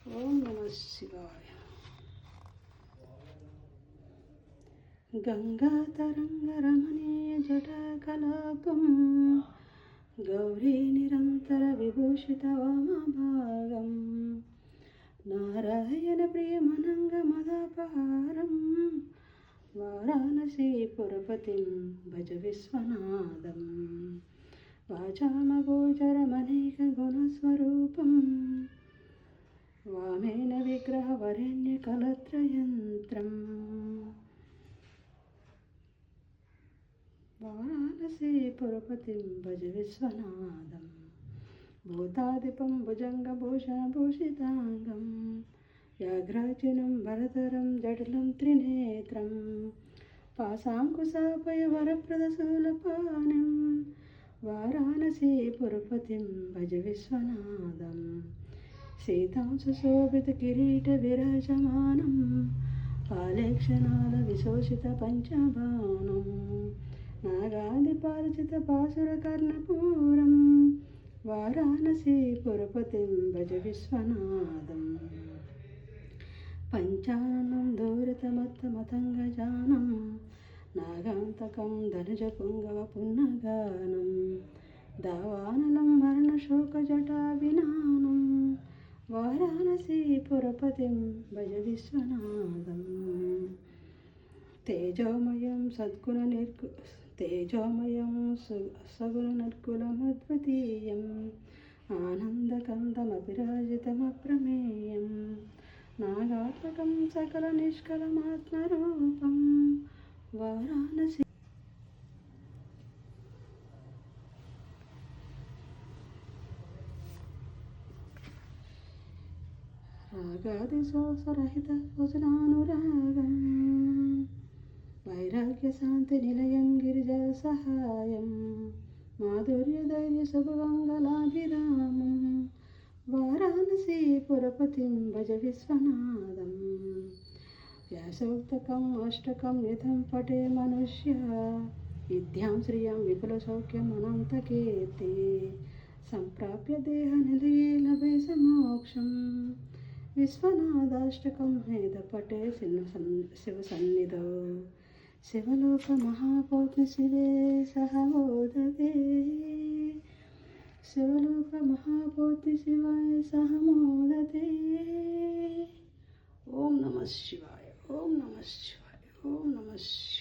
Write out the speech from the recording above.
ఓం నమ శివాయ. గంగాతరంగరమణీయ జటాకలాపం గౌరీ నిరంతర విభూషిత వామభాగం నారాయణ ప్రియమనంగమదాపహారం వారాణసీపురపతిం భజ విశ్వనాథం వాచామగోచరమనేక గుణస్వరూపం వామేన విగ్రహవరేణ్యకలత్రయంత్రం వారాణసీపురపతిం భజ విశ్వనాథం భూతాదిపం భుజంగభూషణభూషితాంగం వ్యాఘ్రాజినం భరతరం జటిలం త్రినేత్రం పాశాంకుశాపయ వరప్రదశూలపాణిం వారాణసీపురపతిం భజ విశ్వనాథం సీతాం సుశోభిత కిరీట విరాజమానం పాలేక్షణాల విశోషిత పంచబాణం నాగాదిపార్జిత పాసుర కర్ణపూరం వారాణసీపురపతిం భజ విశ్వనాథం పంచానం దౌరితమత్తమతంగజానం నాగాంతకం ధనుజ పుంగవ పున్నగానం దావానలం మరణశోకజటా వినానం వారాణసీపురపతిం భజ విశ్వనాథం తేజోమయం సగుణ నిర్గుణమద్వితీయం ఆనందకందమభిరాజితమప్రమేయం నాగాత్మకం సకల నిష్కలమాత్మరూపం వారాణసీ రాగాదిశోసరహిత భజనానురాగం వైరాగ్యశాంతి నిలయం గిరిజా సహాయం మాధుర్యధైర్య శుభమంగళాభిరామం వారాణసీపురపతిం భజ విశ్వనాథం వ్యాసోక్తకం అష్టకం యథం పటే మనుష్య విద్యాం శ్రియం విపులసౌఖ్యం అనంతకీర్తి సంప్రాప్య దేహనిలయే లభే సమోక్షం విశ్వనాథాష్టకం వేద పటే శివసన్నిధౌ శివలోక మహాపౌత్రి శివే సహమోదతే శివలోక మహాపౌత్రి శివాయ సహమోదతే. ఓం నమ శివాయ. ఓం నమ శివాయ. ఓం నమ శివాయ.